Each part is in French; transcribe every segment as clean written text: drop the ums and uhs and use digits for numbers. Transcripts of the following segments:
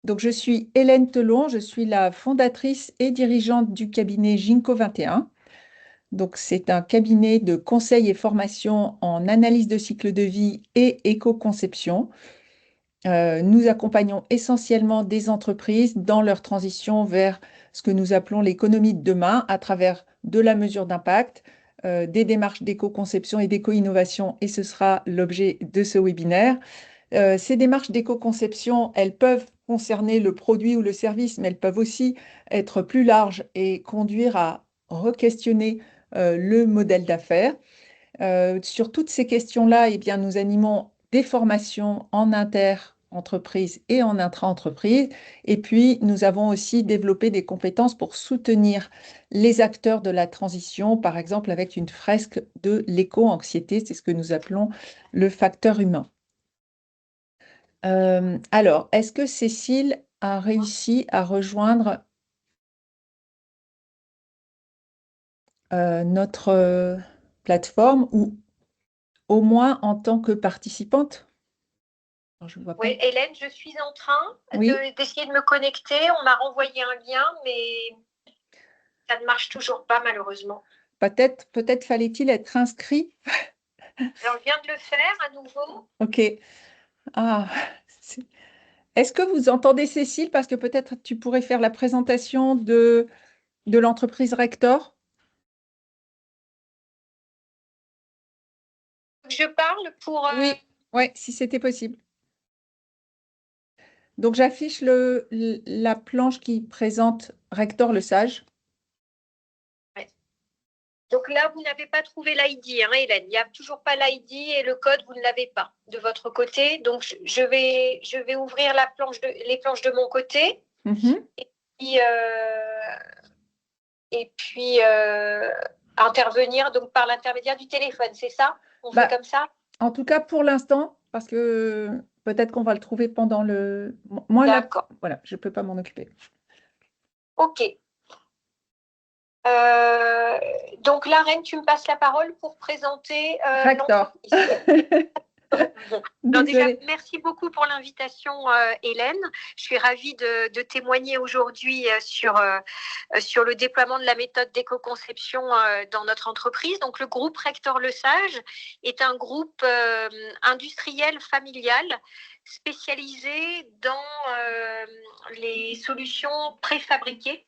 Donc, je suis Hélène Telon, je suis la fondatrice et dirigeante du cabinet Ginkgo 21. Donc, c'est un cabinet de conseil et formation en analyse de cycle de vie et éco-conception. Nous accompagnons essentiellement des entreprises dans leur transition vers ce que nous appelons l'économie de demain à travers de la mesure d'impact, des démarches d'éco-conception et d'éco-innovation, et ce sera l'objet de ce webinaire. Ces démarches d'éco-conception, elles peuvent concerner le produit ou le service, mais elles peuvent aussi être plus larges et conduire à re-questionner le modèle d'affaires. Sur toutes ces questions-là, eh bien, nous animons des formations en inter-entreprise et en intra-entreprise. Et puis, nous avons aussi développé des compétences pour soutenir les acteurs de la transition, par exemple avec une fresque de l'éco-anxiété, c'est ce que nous appelons le facteur humain. Alors, est-ce que Cécile a réussi à rejoindre notre plateforme ou au moins en tant que participante? Alors, je ne vois pas. Oui, Hélène, je suis en train Oui, d'essayer de me connecter. On m'a renvoyé un lien, mais ça ne marche toujours pas, malheureusement. peut-être fallait-il être inscrit. Alors, je viens de le faire à nouveau. Ok. Ah, est-ce que vous entendez Cécile? Parce que peut-être tu pourrais faire la présentation de l'entreprise Rector. Je parle pour... Oui, ouais, si c'était possible. Donc j'affiche la planche qui présente Rector le Sage. ouais. Donc là, vous n'avez pas trouvé l'ID, hein, Hélène. Il n'y a toujours pas l'ID et le code, vous ne l'avez pas de votre côté. Donc, je vais ouvrir les planches de mon côté. Mhm. Et puis intervenir donc par l'intermédiaire du téléphone, c'est ça? On fait Bah, comme ça? en tout cas, pour l'instant, parce que peut-être qu'on va le trouver pendant le... Moi, là, D'accord. voilà, je ne peux pas m'en occuper. Ok. Donc là, Reine, tu me passes la parole pour présenter Rector. l'entreprise. Alors déjà, Désolée. merci beaucoup pour l'invitation, Hélène. Je suis ravie de témoigner aujourd'hui sur le déploiement de la méthode d'éco-conception dans notre entreprise. Donc, le groupe Rector Le Sage est un groupe industriel familial spécialisé dans les solutions préfabriquées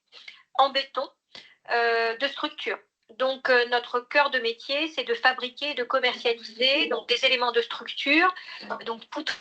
en béton de structure. Donc, notre cœur de métier, c'est de fabriquer et de commercialiser donc, des éléments de structure, donc poutres.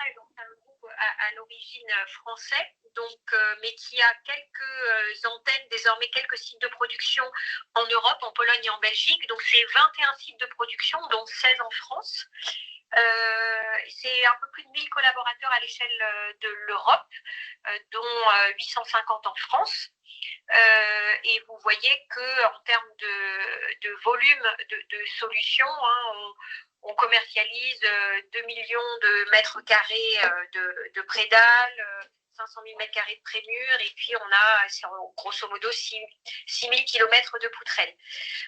C'est un groupe à l'origine français, donc, mais qui a quelques antennes, désormais quelques sites de production en Europe, en Pologne et en Belgique. Donc, c'est 21 sites de production, dont 16 en France. C'est un peu plus de 1000 collaborateurs à l'échelle de l'Europe, dont 850 en France. Et vous voyez qu'en termes de volume de solutions, hein, on commercialise 2 millions de mètres carrés de prédales, 500 000 mètres carrés de prémurs, et puis on a grosso modo 6 000 kilomètres de poutrelles.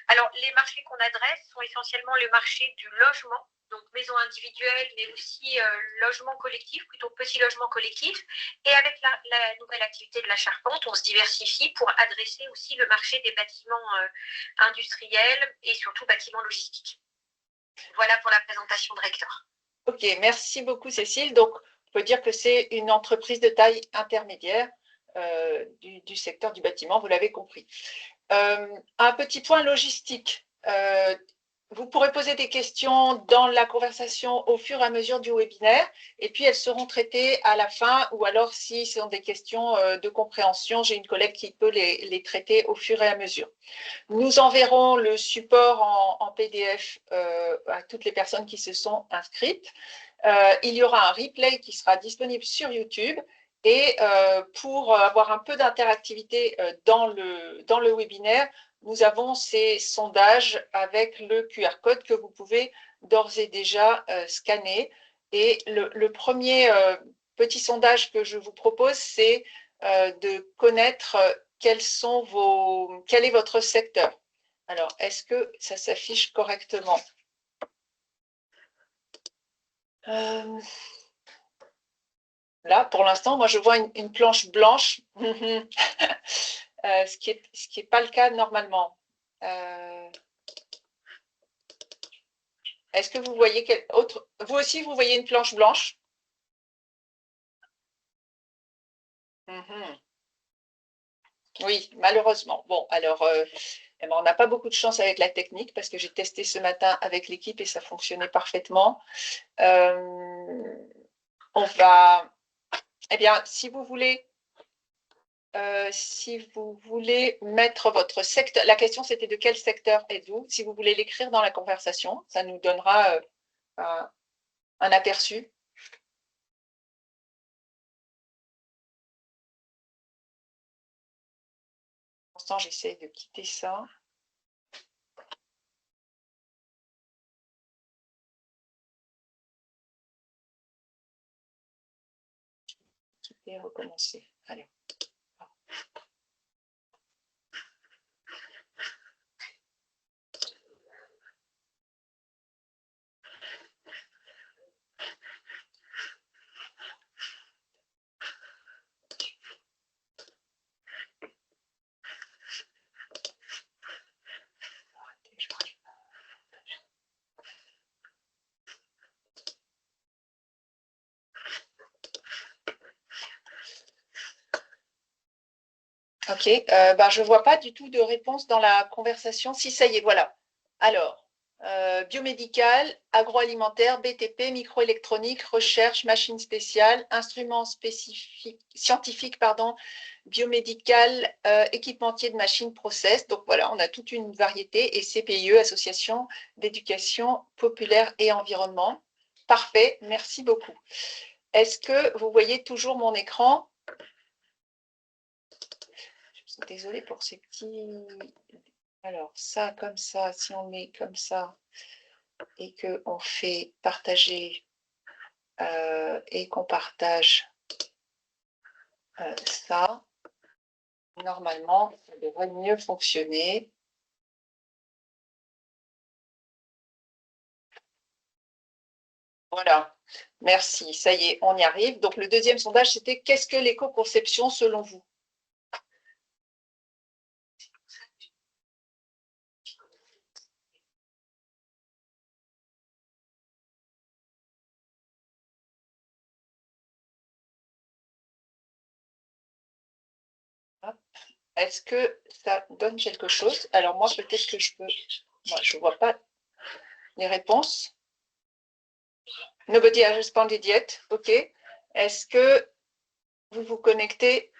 Alors, les marchés qu'on adresse sont essentiellement le marché du logement, donc maison individuelle, mais aussi logement collectif, plutôt petit logement collectif. Et avec la nouvelle activité de la charpente, on se diversifie pour adresser aussi le marché des bâtiments industriels et surtout bâtiments logistiques. Voilà pour la présentation de Rector. Ok, merci beaucoup Cécile. Donc, on peut dire que c'est une entreprise de taille intermédiaire du secteur du bâtiment, vous l'avez compris. Un petit point logistique. Vous pourrez poser des questions dans la conversation au fur et à mesure du webinaire, et puis elles seront traitées à la fin, ou alors si ce sont des questions de compréhension, j'ai une collègue qui peut les traiter au fur et à mesure. Nous enverrons le support en PDF à toutes les personnes qui se sont inscrites. Il y aura un replay qui sera disponible sur YouTube. Et pour avoir un peu d'interactivité dans le webinaire, nous avons ces sondages avec le QR code que vous pouvez d'ores et déjà scanner. Et le premier petit sondage que je vous propose, c'est de connaître quel est votre secteur. Alors, est-ce que ça s'affiche correctement? Là, pour l'instant, moi, je vois une planche blanche, ce qui est pas le cas normalement. Est-ce que vous voyez vous aussi, vous voyez une planche blanche? Oui, malheureusement. Bon, alors, eh ben, on n'a pas beaucoup de chance avec la technique parce que j'ai testé ce matin avec l'équipe et ça fonctionnait parfaitement. On va, eh bien, si vous voulez mettre votre secteur, la question c'était de quel secteur êtes-vous? Si vous voulez l'écrire dans la conversation, ça nous donnera un aperçu. Pour l'instant, j'essaie de quitter ça. Quitter et recommencer. Allez. Ok, je ne vois pas du tout de réponse dans la conversation. Si, ça y est, voilà. Alors, biomédical, agroalimentaire, BTP, microélectronique, recherche, machines spéciales, instruments scientifiques, biomédical, équipementier de machines process. Donc voilà, on a toute une variété. Et CPIE, Association d'éducation populaire et environnement. Parfait, merci beaucoup. Est-ce que vous voyez toujours mon écran ? Désolée pour ces petits... Alors, ça, comme ça, si on met comme ça et qu'on fait partager et qu'on partage ça, normalement, ça devrait mieux fonctionner. Voilà, merci, ça y est, on y arrive. Donc, le deuxième sondage, c'était « Qu'est-ce que l'éco-conception selon vous ?» Est-ce que ça donne quelque chose? Alors moi, peut-être que je peux... Moi, je ne vois pas les réponses. Nobody has responded yet. OK. Est-ce que vous vous connectez?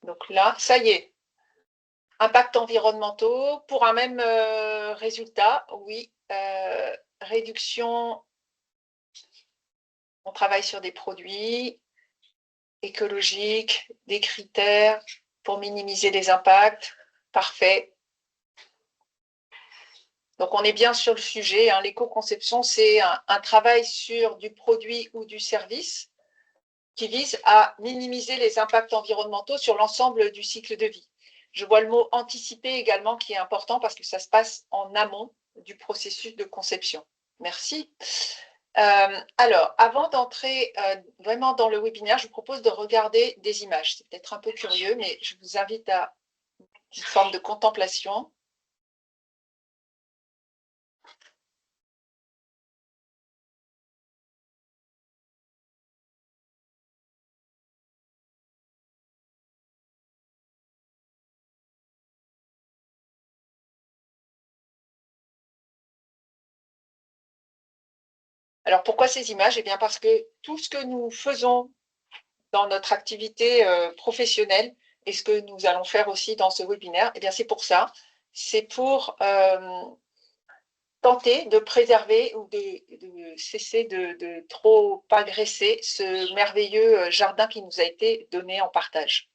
Donc là, ça y est. Impacts environnementaux pour un même résultat, oui. Réduction, on travaille sur des produits écologiques, des critères pour minimiser les impacts. Parfait. Donc, on est bien sur le sujet. Hein. L'éco-conception, c'est un travail sur du produit ou du service qui vise à minimiser les impacts environnementaux sur l'ensemble du cycle de vie. Je vois le mot « anticiper » également qui est important parce que ça se passe en amont du processus de conception. Merci. Alors, avant d'entrer vraiment dans le webinaire, je vous propose de regarder des images. C'est peut-être un peu curieux, mais je vous invite à une forme de contemplation. Alors, pourquoi ces images? Eh bien, parce que tout ce que nous faisons dans notre activité professionnelle et ce que nous allons faire aussi dans ce webinaire, eh bien, c'est pour ça. C'est pour tenter de préserver ou de cesser de trop agresser ce merveilleux jardin qui nous a été donné en partage.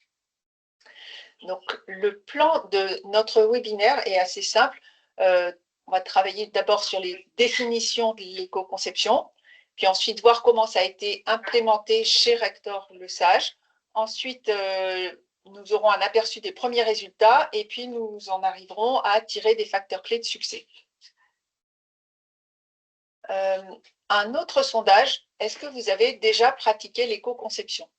Donc, le plan de notre webinaire est assez simple. On va travailler d'abord sur les définitions de l'éco-conception, puis ensuite voir comment ça a été implémenté chez Rector Le Sage. Ensuite, nous aurons un aperçu des premiers résultats et puis nous en arriverons à tirer des facteurs clés de succès. Un autre sondage, est-ce que vous avez déjà pratiqué l'éco-conception?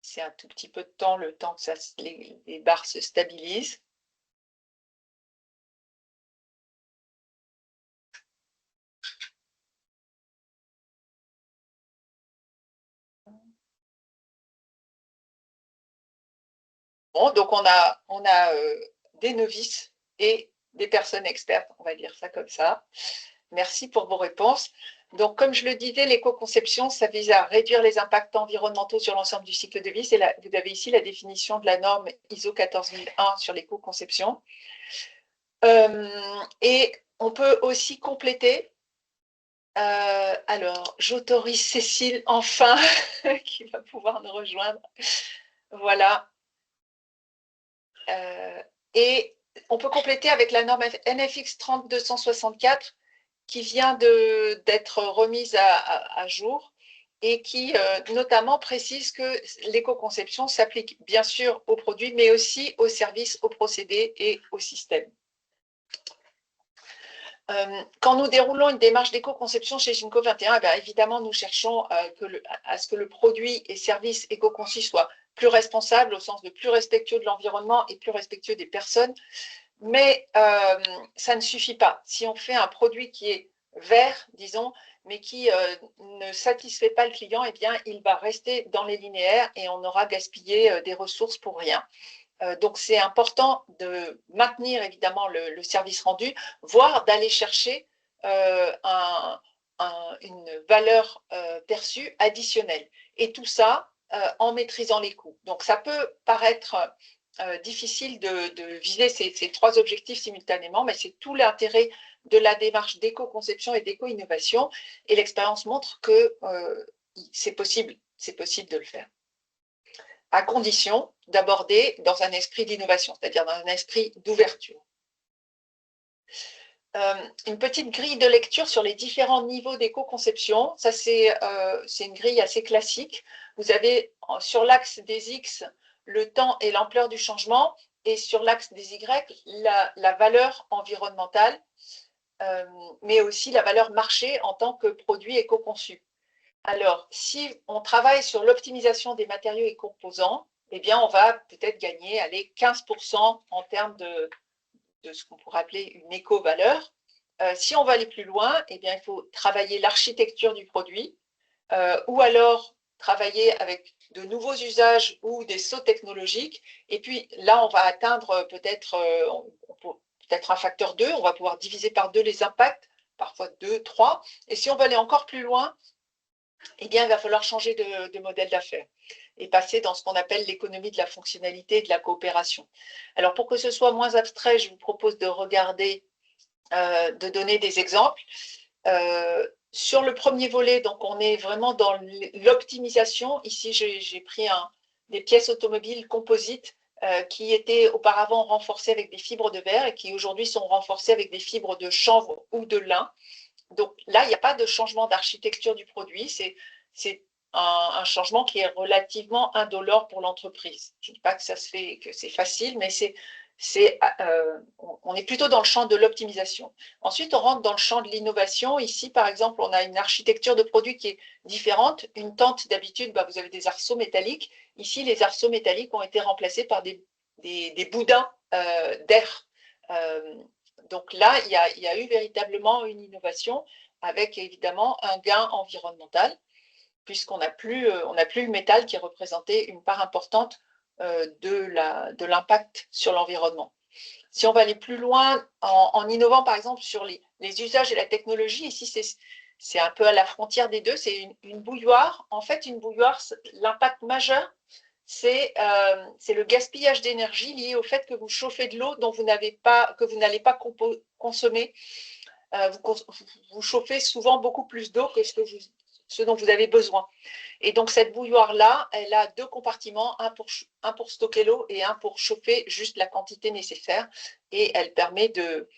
C'est un tout petit peu de temps, le temps que les barres se stabilisent. Bon, donc on a des novices et des personnes expertes, on va dire ça comme ça. Merci pour vos réponses. Donc, comme je le disais, l'éco-conception, ça vise à réduire les impacts environnementaux sur l'ensemble du cycle de vie. Vous avez ici la définition de la norme ISO 14001 sur l'éco-conception. Et on peut aussi compléter. Alors, j'autorise Cécile, enfin, qui va pouvoir nous rejoindre. Voilà. Et on peut compléter avec la norme NFX 30264 qui vient d'être remise à jour et qui notamment précise que l'éco-conception s'applique bien sûr aux produits, mais aussi aux services, aux procédés et aux systèmes. Quand nous déroulons une démarche d'éco-conception chez Ginkgo 21, eh évidemment, nous cherchons à ce que le produit et service éco-conçu soit plus responsable, au sens de plus respectueux de l'environnement et plus respectueux des personnes. Mais ça ne suffit pas. Si on fait un produit qui est vert, disons, mais qui ne satisfait pas le client, eh bien, il va rester dans les linéaires et on aura gaspillé des ressources pour rien. Donc, c'est important de maintenir évidemment le service rendu, voire d'aller chercher une valeur perçue additionnelle. Et tout ça en maîtrisant les coûts. Donc, ça peut paraître difficile de viser ces trois objectifs simultanément, mais c'est tout l'intérêt de la démarche d'éco-conception et d'éco-innovation. Et l'expérience montre que c'est possible de le faire, à condition d'aborder dans un esprit d'innovation, c'est-à-dire dans un esprit d'ouverture. Une petite grille de lecture sur les différents niveaux d'éco-conception. Ça, c'est une grille assez classique. Vous avez sur l'axe des X le temps et l'ampleur du changement, et sur l'axe des Y, la valeur environnementale, mais aussi la valeur marché en tant que produit éco-conçu. Alors, si on travaille sur l'optimisation des matériaux et composants, eh bien, on va peut-être gagner 15% en termes de ce qu'on pourrait appeler une éco-valeur. Si on va aller plus loin, eh bien, il faut travailler l'architecture du produit ou alors travailler avec de nouveaux usages ou des sauts technologiques. Et puis là, on va atteindre peut-être un facteur 2, on va pouvoir diviser par 2 les impacts, parfois 2, 3. Et si on va aller encore plus loin, eh bien, il va falloir changer de modèle d'affaires et passer dans ce qu'on appelle l'économie de la fonctionnalité et de la coopération. Alors, pour que ce soit moins abstrait, je vous propose de regarder, de donner des exemples. Sur le premier volet, donc on est vraiment dans l'optimisation. Ici, j'ai pris des pièces automobiles composites qui étaient auparavant renforcées avec des fibres de verre et qui aujourd'hui sont renforcées avec des fibres de chanvre ou de lin. Donc là, il n'y a pas de changement d'architecture du produit, c'est un changement qui est relativement indolore pour l'entreprise. Je ne dis pas que ça se fait, que c'est facile, mais on est plutôt dans le champ de l'optimisation. Ensuite, on rentre dans le champ de l'innovation. Ici, par exemple, on a une architecture de produit qui est différente. Une tente, d'habitude, vous avez des arceaux métalliques. Ici, les arceaux métalliques ont été remplacés par des boudins d'air. Donc là, il y a eu véritablement une innovation avec évidemment un gain environnemental, puisqu'on n'a plus le métal qui représentait une part importante de l'impact sur l'environnement. Si on va aller plus loin en innovant par exemple sur les usages et la technologie, ici c'est un peu à la frontière des deux. C'est une bouilloire. En fait, une bouilloire, l'impact majeur, c'est le gaspillage d'énergie lié au fait que vous chauffez de l'eau dont que vous n'allez pas consommer. Vous chauffez souvent beaucoup plus d'eau que ce dont vous avez besoin. Et donc, cette bouilloire-là, elle a deux compartiments, un pour stocker l'eau et un pour chauffer juste la quantité nécessaire. Et elle permet de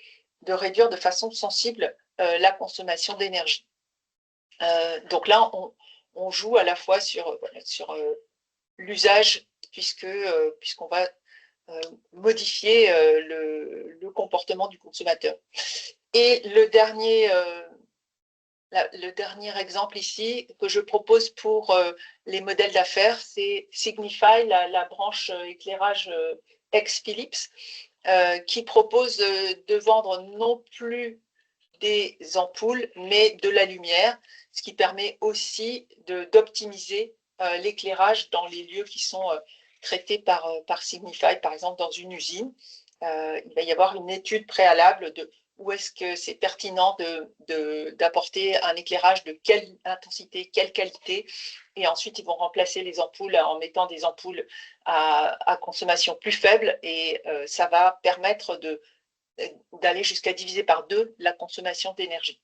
réduire de façon sensible la consommation d'énergie. Donc là, on joue à la fois sur l'usage, puisqu'on va modifier le comportement du consommateur. Et le dernier exemple ici que je propose pour les modèles d'affaires, c'est Signify, la branche éclairage ex-Philips, qui propose de vendre non plus des ampoules, mais de la lumière, ce qui permet aussi d'optimiser l'éclairage dans les lieux qui sont traités par Signify, par exemple dans une usine. Il va y avoir une étude préalable de où est-ce que c'est pertinent d'apporter un éclairage de quelle intensité, quelle qualité, et ensuite ils vont remplacer les ampoules en mettant des ampoules à consommation plus faible, et ça va permettre d'aller jusqu'à diviser par 2 la consommation d'énergie.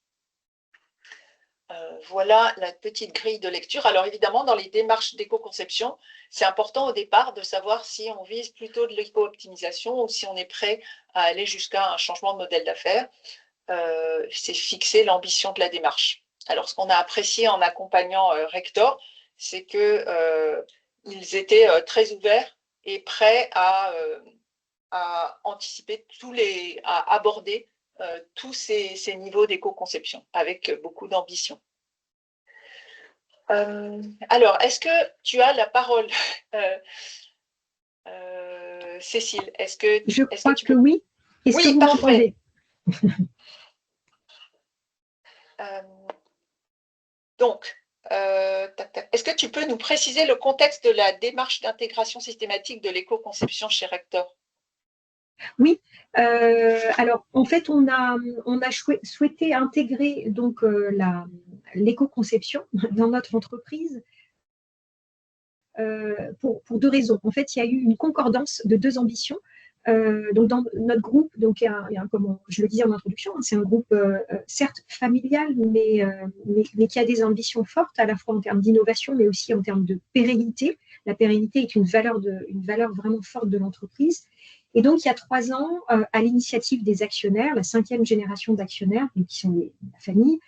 Voilà la petite grille de lecture. Alors évidemment, dans les démarches d'éco-conception, c'est important au départ de savoir si on vise plutôt de l'éco-optimisation ou si on est prêt à aller jusqu'à un changement de modèle d'affaires. C'est fixer l'ambition de la démarche. Alors ce qu'on a apprécié en accompagnant Rector, c'est qu'ils étaient très ouverts et prêts à anticiper à aborder tous ces niveaux d'éco-conception avec beaucoup d'ambition. Alors, est-ce que tu as la parole, Cécile? Je crois que oui. Est-ce que vous m'entendez? Donc, est-ce que tu peux nous préciser le contexte de la démarche d'intégration systématique de l'éco-conception chez Rector? Oui, alors en fait, on a souhaité intégrer donc l'éco-conception dans notre entreprise pour deux raisons. En fait, il y a eu une concordance de deux ambitions. Donc dans notre groupe, donc comme je le disais en introduction, c'est un groupe certes familial, mais qui a des ambitions fortes à la fois en termes d'innovation, mais aussi en termes de pérennité. La pérennité est une valeur vraiment forte de l'entreprise. Et donc, il y a 3 ans, à l'initiative des actionnaires, la 5e génération d'actionnaires, qui sont la famille,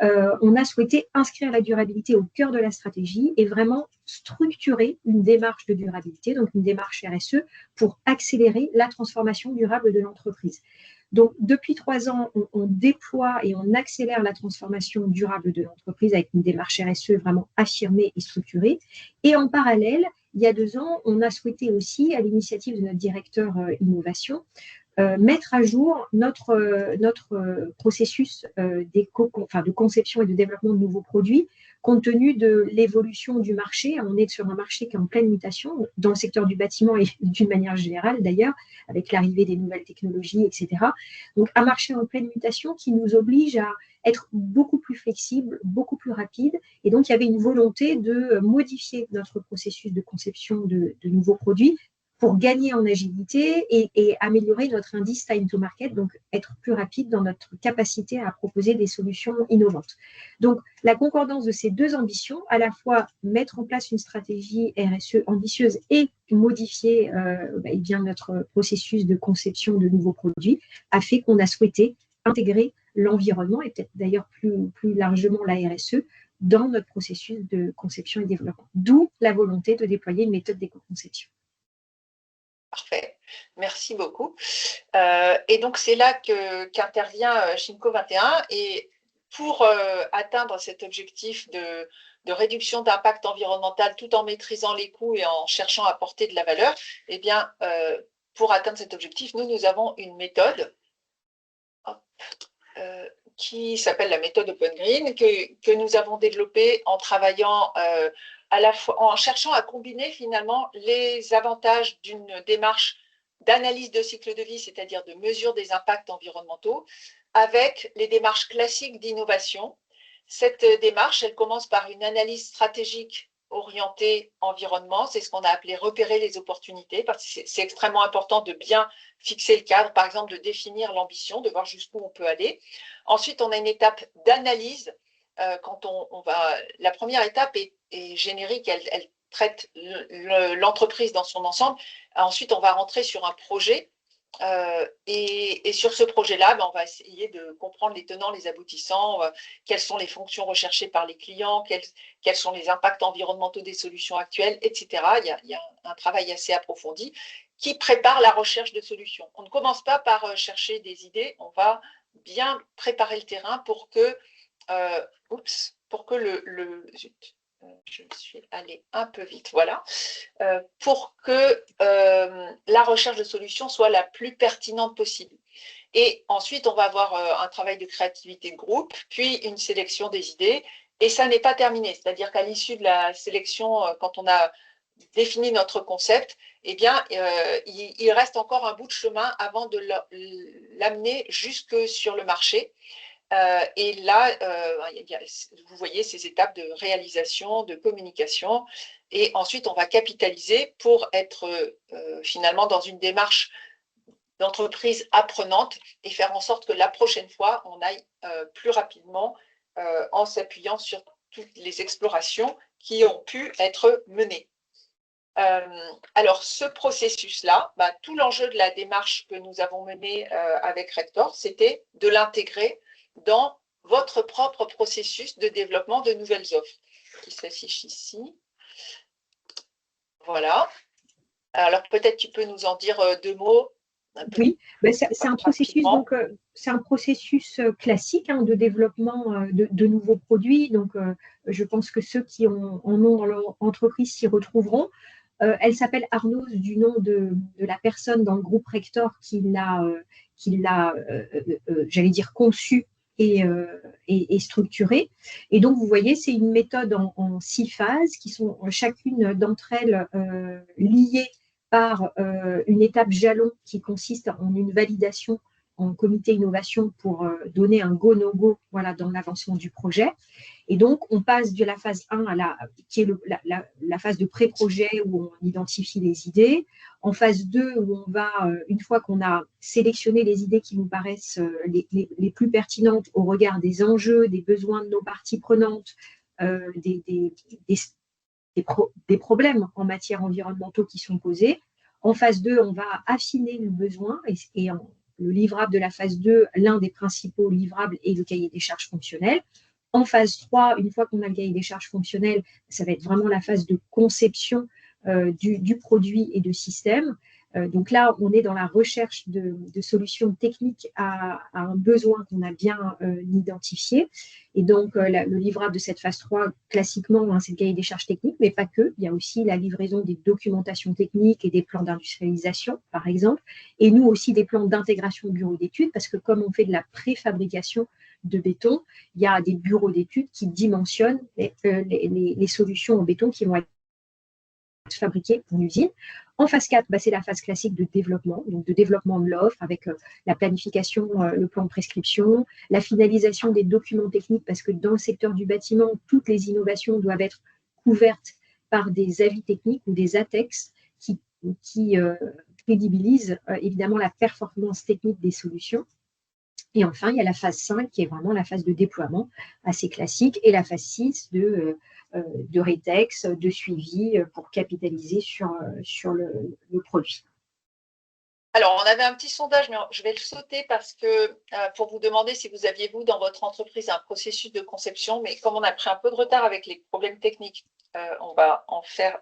on a souhaité inscrire la durabilité au cœur de la stratégie et vraiment structurer une démarche de durabilité, donc une démarche RSE, pour accélérer la transformation durable de l'entreprise. Donc, depuis 3 ans, on déploie et on accélère la transformation durable de l'entreprise avec une démarche RSE vraiment affirmée et structurée. Et en parallèle, il y a 2 ans, on a souhaité aussi, à l'initiative de notre directeur innovation, mettre à jour notre processus de conception et de développement de nouveaux produits, compte tenu de l'évolution du marché. On est sur un marché qui est en pleine mutation, dans le secteur du bâtiment et d'une manière générale d'ailleurs, avec l'arrivée des nouvelles technologies, etc. Donc un marché en pleine mutation qui nous oblige à être beaucoup plus flexible, beaucoup plus rapide. Et donc il y avait une volonté de modifier notre processus de conception de nouveaux produits pour gagner en agilité et améliorer notre indice time to market, donc être plus rapide dans notre capacité à proposer des solutions innovantes. Donc, la concordance de ces deux ambitions, à la fois mettre en place une stratégie RSE ambitieuse et modifier notre processus de conception de nouveaux produits, a fait qu'on a souhaité intégrer l'environnement et peut-être d'ailleurs plus largement la RSE dans notre processus de conception et développement. D'où la volonté de déployer une méthode d'éco-conception. Parfait, merci beaucoup. Et donc, c'est là qu'intervient Shinko 21. Et pour atteindre cet objectif de réduction d'impact environnemental tout en maîtrisant les coûts et en cherchant à apporter de la valeur, eh bien, pour atteindre cet objectif, nous avons une méthode qui s'appelle la méthode Open Green, que nous avons développée en travaillant à la fois, en cherchant à combiner finalement les avantages d'une démarche d'analyse de cycle de vie, c'est-à-dire de mesure des impacts environnementaux, avec les démarches classiques d'innovation, Cette démarche, elle commence par une analyse stratégique orientée environnement. C'est ce qu'on a appelé repérer les opportunités, parce que c'est extrêmement important de bien fixer le cadre, par exemple de définir l'ambition, de voir jusqu'où on peut aller. Ensuite, on a une étape d'analyse. Quand on va, la première étape est générique, elle traite l'entreprise dans son ensemble. Ensuite, on va rentrer sur un projet. Et sur ce projet-là, on va essayer de comprendre les tenants, les aboutissants, quelles sont les fonctions recherchées par les clients, quels sont les impacts environnementaux des solutions actuelles, etc. Il y a un travail assez approfondi qui prépare la recherche de solutions. On ne commence pas par chercher des idées, on va bien préparer le terrain pour que, zut, je suis allée un peu vite, voilà, pour que la recherche de solutions soit la plus pertinente possible. Et ensuite, on va avoir un travail de créativité de groupe, puis une sélection des idées, et ça n'est pas terminé. C'est-à-dire qu'à l'issue de la sélection, quand on a défini notre concept, eh bien, il reste encore un bout de chemin avant de l'amener jusque sur le marché. Et là, vous voyez ces étapes de réalisation, de communication, et ensuite on va capitaliser pour être finalement dans une démarche d'entreprise apprenante et faire en sorte que la prochaine fois, on aille plus rapidement en s'appuyant sur toutes les explorations qui ont pu être menées. Alors, ce processus-là, tout l'enjeu de la démarche que nous avons menée avec Rector, c'était de l'intégrer dans votre propre processus de développement de nouvelles offres, qui s'affiche ici. Voilà. Alors, peut-être tu peux nous en dire deux mots. Oui, c'est un processus, c'est un processus classique de développement de nouveaux produits. Donc, je pense que ceux qui en ont dans leur entreprise s'y retrouveront. Elle s'appelle Arnose du nom de la personne dans le groupe Rector qui l'a, j'allais dire, conçu et structuré. Et donc, vous voyez, c'est une méthode en 6 phases qui sont chacune d'entre elles liées par une étape jalon qui consiste en une validation en comité innovation pour donner un go-no-go voilà, dans l'avancement du projet. Et donc, on passe de la phase 1 qui est la phase de pré-projet où on identifie les idées. En phase 2, où on va, une fois qu'on a sélectionné les idées qui nous paraissent les plus pertinentes au regard des enjeux, des besoins de nos parties prenantes, des problèmes en matière environnementaux qui sont posés. En phase 2, on va affiner le besoin et le livrable de la phase 2, l'un des principaux livrables est le cahier des charges fonctionnelles. En phase 3, une fois qu'on a le cahier des charges fonctionnelles, ça va être vraiment la phase de conception du produit et de système. Donc là, on est dans la recherche de solutions techniques à un besoin qu'on a bien identifié. Et donc, le livrable de cette phase 3, classiquement, c'est le cahier des charges techniques, mais pas que. Il y a aussi la livraison des documentations techniques et des plans d'industrialisation, par exemple. Et nous aussi, des plans d'intégration de bureaux d'études, parce que comme on fait de la préfabrication de béton, il y a des bureaux d'études qui dimensionnent les solutions en béton qui vont être fabriquées en usine. En phase 4, c'est la phase classique de développement, donc de développement de l'offre avec la planification, le plan de prescription, la finalisation des documents techniques, parce que dans le secteur du bâtiment, toutes les innovations doivent être couvertes par des avis techniques ou des ATEX qui crédibilisent évidemment la performance technique des solutions. Et enfin, il y a la phase 5 qui est vraiment la phase de déploiement assez classique et la phase 6 de rétex, de suivi pour capitaliser sur le produit. Alors, on avait un petit sondage, mais je vais le sauter parce que pour vous demander si vous aviez, vous, dans votre entreprise, un processus de conception, mais comme on a pris un peu de retard avec les problèmes techniques, on va en faire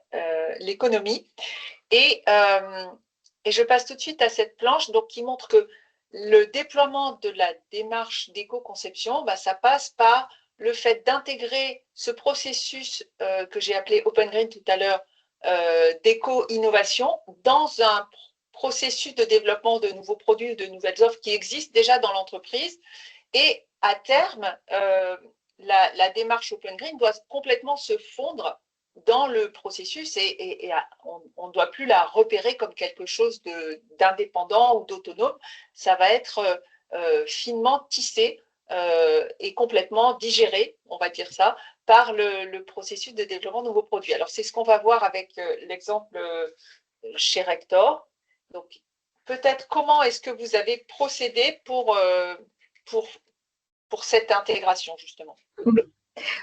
l'économie. Et je passe tout de suite à cette planche donc, qui montre que le déploiement de la démarche d'éco-conception, ça passe par le fait d'intégrer ce processus que j'ai appelé Open Green tout à l'heure, d'éco-innovation, dans un processus de développement de nouveaux produits ou de nouvelles offres qui existent déjà dans l'entreprise. Et à terme, la démarche Open Green doit complètement se fondre dans le processus et on ne doit plus la repérer comme quelque chose d'indépendant ou d'autonome. Ça va être finement tissé est complètement digéré, on va dire ça, par le processus de développement de nouveaux produits. Alors, c'est ce qu'on va voir avec l'exemple chez Rector. Donc, peut-être comment est-ce que vous avez procédé pour cette intégration, justement? Oui.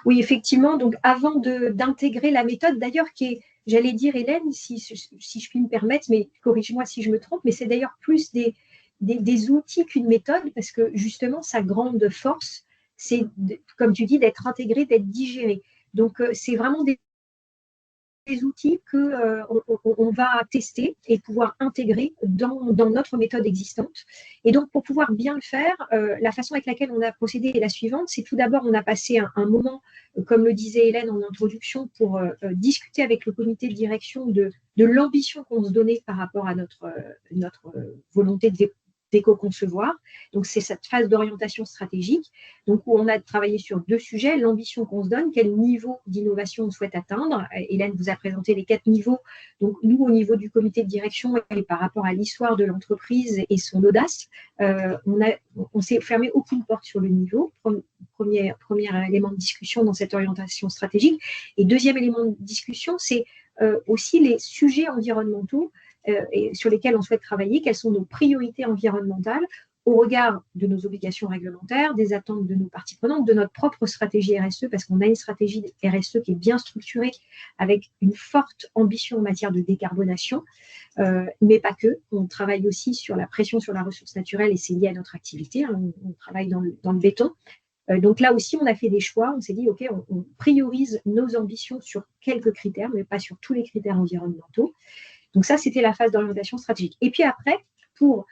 Oui, effectivement. Donc, avant d'intégrer la méthode, d'ailleurs, qui est, j'allais dire, Hélène, si je puis me permettre, mais corrige-moi si je me trompe, mais c'est d'ailleurs plus des outils qu'une méthode, parce que justement, sa grande force, c'est, comme tu dis, d'être intégré, d'être digéré. Donc, c'est vraiment des outils qu'on va tester et pouvoir intégrer dans notre méthode existante. Et donc, pour pouvoir bien le faire, la façon avec laquelle on a procédé est la suivante. C'est tout d'abord, on a passé un moment, comme le disait Hélène en introduction, pour discuter avec le comité de direction de l'ambition qu'on se donnait par rapport à notre volonté d'éco-concevoir. Donc, c'est cette phase d'orientation stratégique, donc où on a travaillé sur 2 sujets, l'ambition qu'on se donne, quel niveau d'innovation on souhaite atteindre. Hélène vous a présenté les 4 niveaux. Donc, nous, au niveau du comité de direction et par rapport à l'histoire de l'entreprise et son audace, on s'est fermé aucune porte sur le niveau. Premier élément de discussion dans cette orientation stratégique. Et deuxième élément de discussion, c'est aussi les sujets environnementaux et sur lesquels on souhaite travailler, quelles sont nos priorités environnementales au regard de nos obligations réglementaires, des attentes de nos parties prenantes, de notre propre stratégie RSE, parce qu'on a une stratégie RSE qui est bien structurée, avec une forte ambition en matière de décarbonation, mais pas que. On travaille aussi sur la pression sur la ressource naturelle, et c'est lié à notre activité, hein, on travaille dans le béton. Donc là aussi, on a fait des choix, on s'est dit, OK, on priorise nos ambitions sur quelques critères, mais pas sur tous les critères environnementaux. Donc ça, c'était la phase d'orientation stratégique. Et puis après, pour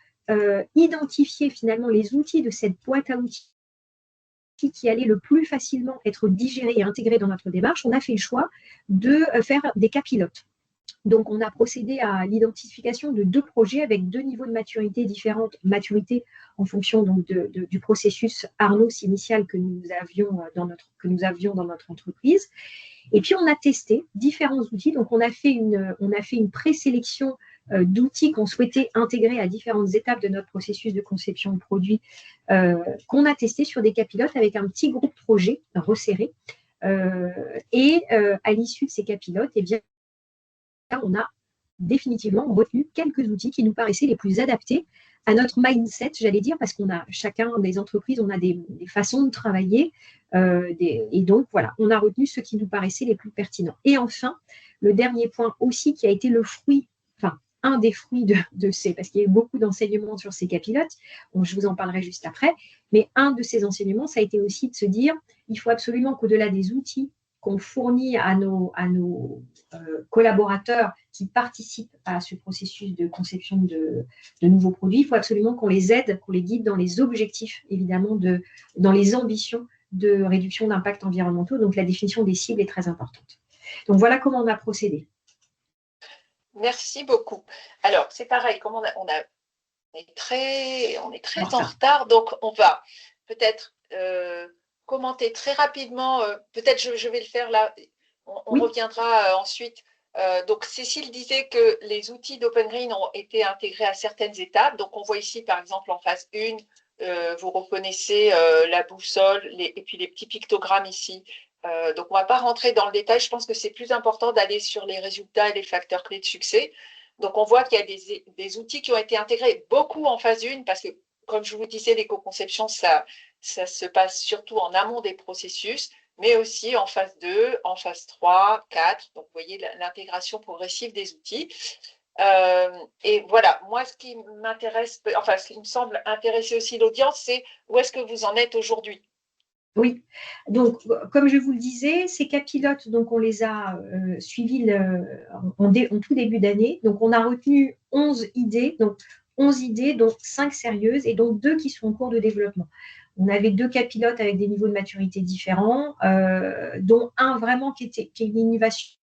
identifier finalement les outils de cette boîte à outils qui allaient le plus facilement être digérés et intégrés dans notre démarche, on a fait le choix de faire des cas pilotes. Donc, on a procédé à l'identification de 2 projets avec 2 niveaux de maturité différentes. Maturité en fonction donc du processus Arnos initial que nous avions dans notre entreprise. Et puis, on a testé différents outils. Donc, on a fait une présélection d'outils qu'on souhaitait intégrer à différentes étapes de notre processus de conception de produits qu'on a testé sur des cas pilotes avec un petit groupe projet resserré. Et à l'issue de ces cas pilotes, eh bien, on a définitivement retenu quelques outils qui nous paraissaient les plus adaptés à notre mindset, j'allais dire, parce qu'on a chacun des entreprises, on a des façons de travailler, et donc voilà, on a retenu ceux qui nous paraissaient les plus pertinents. Et enfin, le dernier point aussi qui a été le fruit, enfin un des fruits de ces, parce qu'il y a eu beaucoup d'enseignements sur ces cas pilotes, bon, je vous en parlerai juste après, mais un de ces enseignements, ça a été aussi de se dire, il faut absolument qu'au-delà des outils qu'on fournit à nos collaborateurs qui participent à ce processus de conception de nouveaux produits, il faut absolument qu'on les aide, qu'on les guide dans les objectifs, évidemment, dans les ambitions de réduction d'impact environnementaux. Donc, la définition des cibles est très importante. Donc, voilà comment on a procédé. Merci beaucoup. Alors, c'est pareil, comme on est très en retard, donc on va peut-être commenter très rapidement, peut-être je vais le faire là, on oui. Reviendra ensuite. Donc Cécile disait que les outils d'Open Green ont été intégrés à certaines étapes. Donc on voit ici par exemple en phase 1, vous reconnaissez la boussole et puis les petits pictogrammes ici. Donc on ne va pas rentrer dans le détail, je pense que c'est plus important d'aller sur les résultats et les facteurs clés de succès. Donc on voit qu'il y a des outils qui ont été intégrés beaucoup en phase 1 parce que comme je vous disais, l'éco-conception, ça se passe surtout en amont des processus, mais aussi en phase 2, en phase 3, 4. Donc, vous voyez l'intégration progressive des outils. Et voilà, moi, ce qui m'intéresse, enfin, ce qui me semble intéresser aussi l'audience, c'est où est-ce que vous en êtes aujourd'hui? Oui, donc comme je vous le disais, ces cas pilotes, donc on les a suivis en tout début d'année. Donc on a retenu 11 idées, donc 11 idées, dont 5 sérieuses et donc 2 qui sont en cours de développement. On avait 2 cas pilotes avec des niveaux de maturité différents, dont un vraiment qui est une innovation,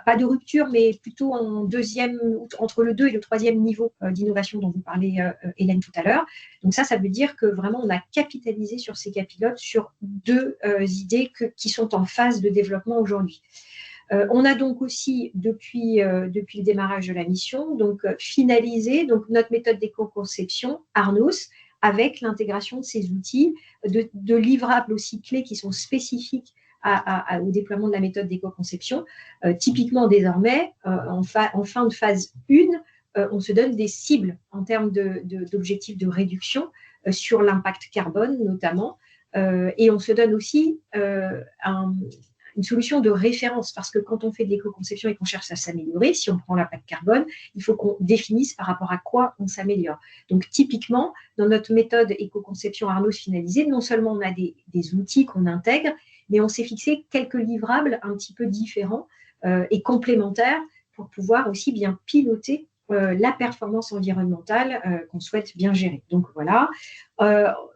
pas de rupture, mais plutôt en deuxième, entre le 2 et le 3e niveau d'innovation dont vous parlez, Hélène, tout à l'heure. Donc ça veut dire que vraiment, on a capitalisé sur ces cas pilotes sur 2 idées qui sont en phase de développement aujourd'hui. On a donc aussi, depuis le démarrage de la mission, donc finalisé donc, notre méthode d'éco-conception, Arnos, avec l'intégration de ces outils, de livrables aussi clés qui sont spécifiques au déploiement de la méthode d'éco-conception. Typiquement, désormais, en fin de phase 1, on se donne des cibles en termes d'objectifs de réduction sur l'impact carbone notamment, et on se donne aussi une solution de référence, parce que quand on fait de l'éco-conception et qu'on cherche à s'améliorer, si on prend l'impact carbone, il faut qu'on définisse par rapport à quoi on s'améliore. Donc typiquement, dans notre méthode éco-conception Arnos finalisée, non seulement on a des outils qu'on intègre, mais on s'est fixé quelques livrables un petit peu différents et complémentaires pour pouvoir aussi bien piloter la performance environnementale qu'on souhaite bien gérer. Donc voilà.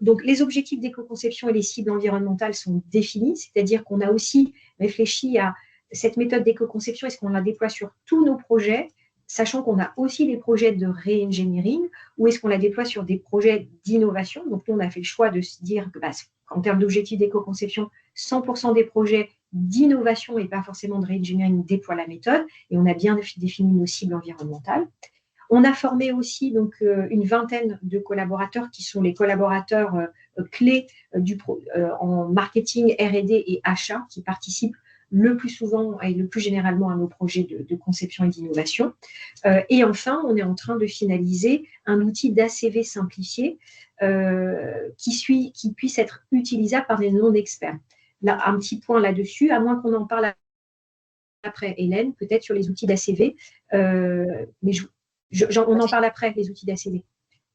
Donc les objectifs d'éco-conception et les cibles environnementales sont définis, c'est-à-dire qu'on a aussi réfléchi à cette méthode d'éco-conception, est-ce qu'on la déploie sur tous nos projets, sachant qu'on a aussi des projets de re-engineering, ou est-ce qu'on la déploie sur des projets d'innovation. Donc nous, on a fait le choix de se dire que en termes d'objectifs d'éco-conception, 100% des projets d'innovation et pas forcément de re-engineering déploient la méthode, et on a bien défini nos cibles environnementales. On a formé aussi donc, une vingtaine de collaborateurs qui sont les collaborateurs clés en marketing, R&D et achat qui participent le plus souvent et le plus généralement à nos projets de conception et d'innovation. Et enfin, on est en train de finaliser un outil d'ACV simplifié qui puisse être utilisable par des non-experts. Là, un petit point là-dessus, à moins qu'on en parle après, Hélène, peut-être sur les outils d'ACV, mais on en parle après, les outils d'ACV.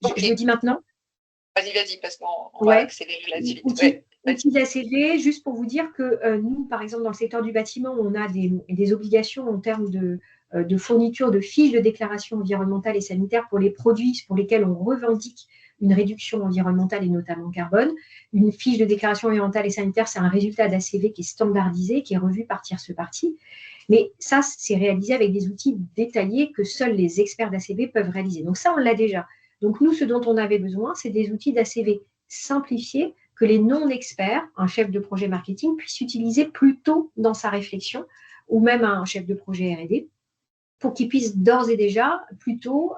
Okay. Je le dis maintenant. Vas-y, parce qu'on va accélérer la suite. Outils d'ACV, juste pour vous dire que nous, par exemple, dans le secteur du bâtiment, on a des obligations en termes de fourniture de fiches de déclaration environnementale et sanitaire pour les produits pour lesquels on revendique une réduction environnementale et notamment carbone. Une fiche de déclaration environnementale et sanitaire, c'est un résultat d'ACV qui est standardisé, qui est revu par tierce partie. Mais ça, c'est réalisé avec des outils détaillés que seuls les experts d'ACV peuvent réaliser. Donc ça, on l'a déjà. Donc nous, ce dont on avait besoin, c'est des outils d'ACV simplifiés que les non-experts, un chef de projet marketing, puisse utiliser plus tôt dans sa réflexion, ou même un chef de projet R&D, pour qu'ils puissent d'ores et déjà plus tôt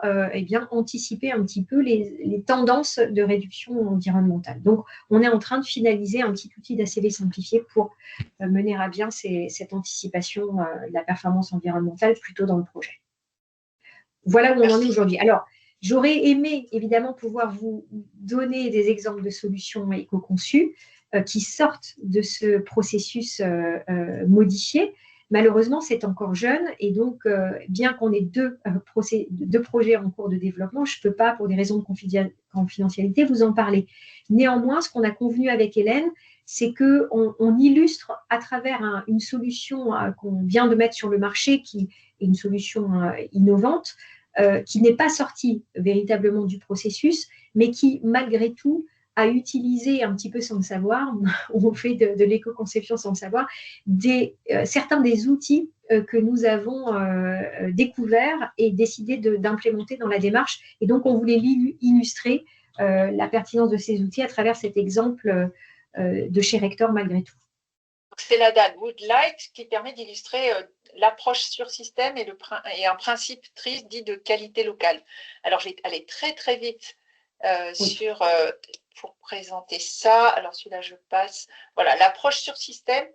anticiper un petit peu les tendances de réduction environnementale. Donc, on est en train de finaliser un petit outil d'ACV simplifié pour mener à bien cette anticipation de la performance environnementale plus tôt dans le projet. Voilà où on en est aujourd'hui. Alors, j'aurais aimé évidemment pouvoir vous donner des exemples de solutions éco-conçues qui sortent de ce processus modifié. Malheureusement, c'est encore jeune et donc, bien qu'on ait deux projets en cours de développement, je ne peux pas, pour des raisons de confidentialité, vous en parler. Néanmoins, ce qu'on a convenu avec Hélène, c'est qu'on illustre à travers une solution qu'on vient de mettre sur le marché, qui est une solution innovante, qui n'est pas sortie véritablement du processus, mais qui, malgré tout, a utilisé un petit peu sans le savoir, on fait de l'éco-conception sans le savoir, certains des outils que nous avons découverts et décidé d'implémenter dans la démarche. Et donc, on voulait illustrer la pertinence de ces outils à travers cet exemple de chez Rector malgré tout. C'est la DAN Woodlight qui permet d'illustrer l'approche sur système et un principe TRIS dit de qualité locale. Alors, je vais aller très, très vite pour présenter ça. Alors, celui-là, je passe. Voilà, l'approche sur système,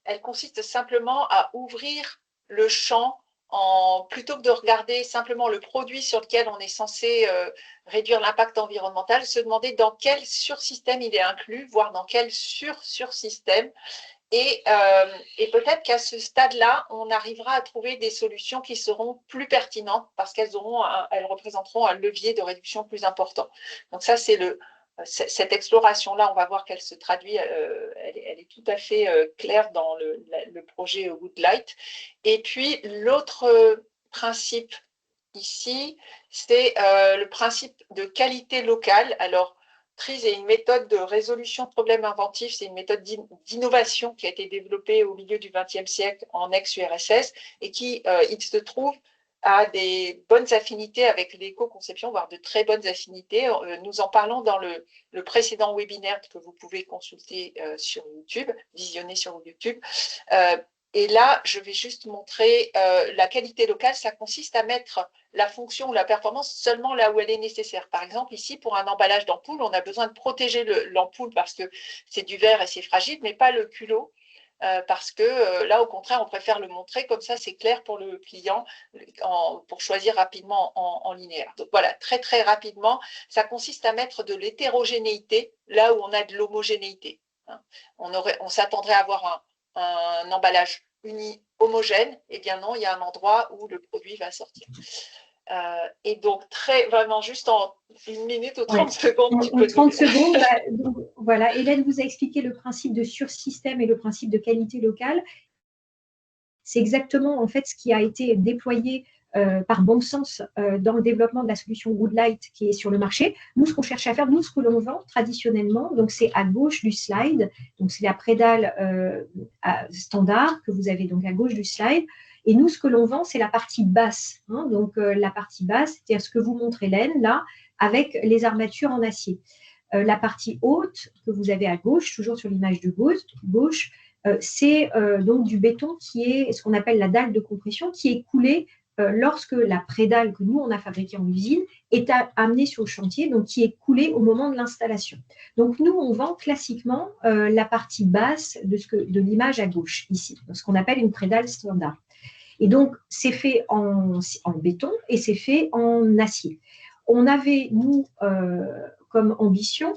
elle consiste simplement à ouvrir le champ plutôt que de regarder simplement le produit sur lequel on est censé réduire l'impact environnemental, se demander dans quel sursystème il est inclus, voire dans quel sursystème. Et peut-être qu'à ce stade-là, on arrivera à trouver des solutions qui seront plus pertinentes parce qu'elles représenteront un levier de réduction plus important. Donc ça, c'est cette exploration-là, on va voir qu'elle se traduit, elle est tout à fait claire dans le projet Woodlight. Et puis, l'autre principe ici, c'est le principe de qualité locale. Alors, TRIS est une méthode de résolution de problèmes inventifs, c'est une méthode d'innovation qui a été développée au milieu du XXe siècle en ex-URSS et qui, il se trouve, a des bonnes affinités avec l'éco-conception, voire de très bonnes affinités. Nous en parlons dans le précédent webinaire que vous pouvez consulter sur YouTube, visionner sur YouTube. Et là, je vais juste montrer la qualité locale. Ça consiste à mettre la fonction ou la performance seulement là où elle est nécessaire. Par exemple, ici, pour un emballage d'ampoule, on a besoin de protéger l'ampoule parce que c'est du verre et c'est fragile, mais pas le culot. Parce que là, au contraire, on préfère le montrer, comme ça, c'est clair pour le client pour choisir rapidement en linéaire. Donc voilà, très très rapidement, ça consiste à mettre de l'hétérogénéité là où on a de l'homogénéité. On s'attendrait à avoir un emballage uni homogène, eh bien non, il y a un endroit où le produit va sortir. Et donc, vraiment, juste en 1 minute ou 30 secondes, tu peux 30 secondes, donc, voilà. Hélène vous a expliqué le principe de sursystème et le principe de qualité locale. C'est exactement en fait ce qui a été déployé par bon sens dans le développement de la solution Woodlight qui est sur le marché. Nous, ce qu'on cherche à faire, nous, ce que l'on vend traditionnellement, donc c'est à gauche du slide, donc c'est la prédale standard que vous avez donc à gauche du slide. Et nous, ce que l'on vend, c'est la partie basse. Hein, donc la partie basse, c'est-à-dire ce que vous montre Hélène là, avec les armatures en acier. La partie haute que vous avez à gauche, toujours sur l'image de gauche, c'est donc du béton qui est ce qu'on appelle la dalle de compression, qui est coulée lorsque la prédale que nous, on a fabriquée en usine est amenée sur le chantier, donc qui est coulée au moment de l'installation. Donc nous, on vend classiquement la partie basse de l'image à gauche, ici, ce qu'on appelle une prédale standard. Et donc, c'est fait en béton et c'est fait en acier. On avait, nous, comme ambition,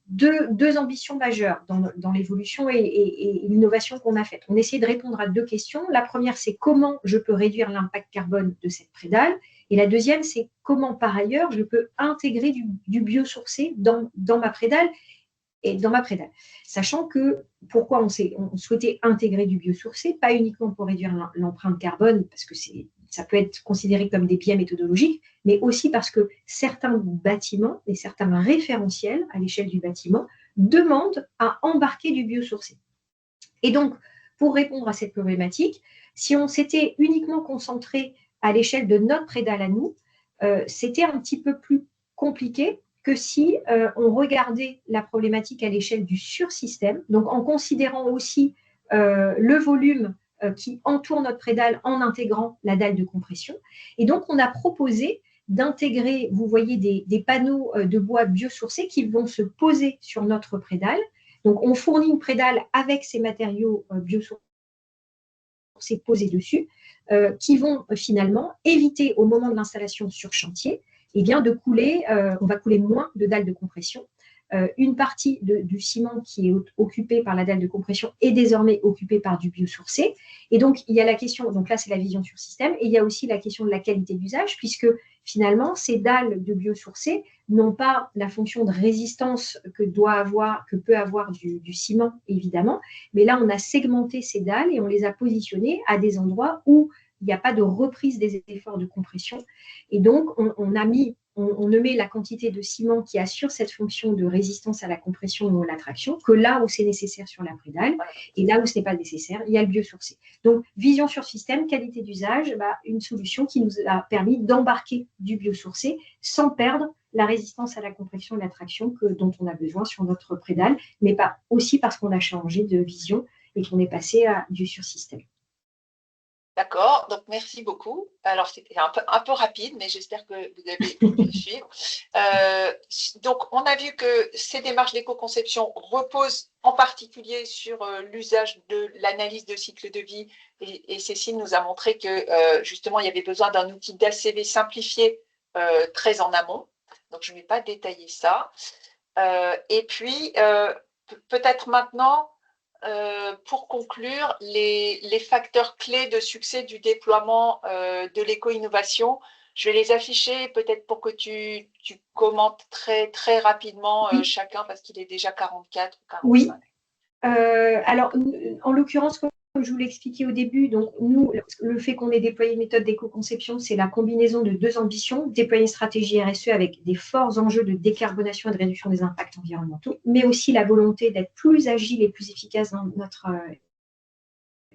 deux ambitions majeures dans l'évolution et l'innovation qu'on a faite. On essayait de répondre à deux questions. La première, c'est comment je peux réduire l'impact carbone de cette prédale. Et la deuxième, c'est comment, par ailleurs, je peux intégrer du biosourcé dans ma prédale et dans ma prédale. Sachant que, pourquoi on souhaitait intégrer du biosourcé, pas uniquement pour réduire l'empreinte carbone, parce que ça peut être considéré comme des biais méthodologiques, mais aussi parce que certains bâtiments et certains référentiels à l'échelle du bâtiment demandent à embarquer du biosourcé. Et donc, pour répondre à cette problématique, si on s'était uniquement concentré à l'échelle de notre prédale à nous, c'était un petit peu plus compliqué que si on regardait la problématique à l'échelle du sursystème, donc en considérant aussi le volume qui entoure notre prédale en intégrant la dalle de compression. Et donc, on a proposé d'intégrer, vous voyez, des panneaux de bois biosourcés qui vont se poser sur notre prédale. Donc, on fournit une prédale avec ces matériaux biosourcés posés dessus, qui vont finalement éviter au moment de l'installation sur chantier de couler, on va couler moins de dalles de compression. Une partie du ciment qui est occupé par la dalle de compression est désormais occupée par du biosourcé. Et donc, il y a la question, donc là, c'est la vision sur système, et il y a aussi la question de la qualité d'usage, puisque finalement, ces dalles de biosourcé n'ont pas la fonction de résistance que peut avoir du ciment, évidemment, mais là, on a segmenté ces dalles et on les a positionnées à des endroits où il n'y a pas de reprise des efforts de compression. Et donc, on ne met la quantité de ciment qui assure cette fonction de résistance à la compression ou à l'attraction que là où c'est nécessaire sur la prédale. Et là où ce n'est pas nécessaire, il y a le biosourcé. Donc, vision sur système, qualité d'usage, une solution qui nous a permis d'embarquer du biosourcé sans perdre la résistance à la compression et l'attraction dont on a besoin sur notre prédale, mais pas aussi parce qu'on a changé de vision et qu'on est passé à du sursystème. D'accord, donc merci beaucoup. Alors, c'était un peu rapide, mais j'espère que vous avez pu suivre. Donc, on a vu que ces démarches d'éco-conception reposent en particulier sur l'usage de l'analyse de cycle de vie. Et Cécile nous a montré que, justement, il y avait besoin d'un outil d'ACV simplifié très en amont. Donc, je ne vais pas détailler ça. Et puis, peut-être maintenant, pour conclure, les facteurs clés de succès du déploiement de l'éco-innovation, je vais les afficher peut-être pour que tu commentes très, très rapidement chacun parce qu'il est déjà 44 ou 45. Oui. Alors, en l'occurrence, comme je vous l'ai expliqué au début, donc nous, le fait qu'on ait déployé une méthode d'éco-conception, c'est la combinaison de deux ambitions, déployer une stratégie RSE avec des forts enjeux de décarbonation et de réduction des impacts environnementaux, mais aussi la volonté d'être plus agile et plus efficace dans notre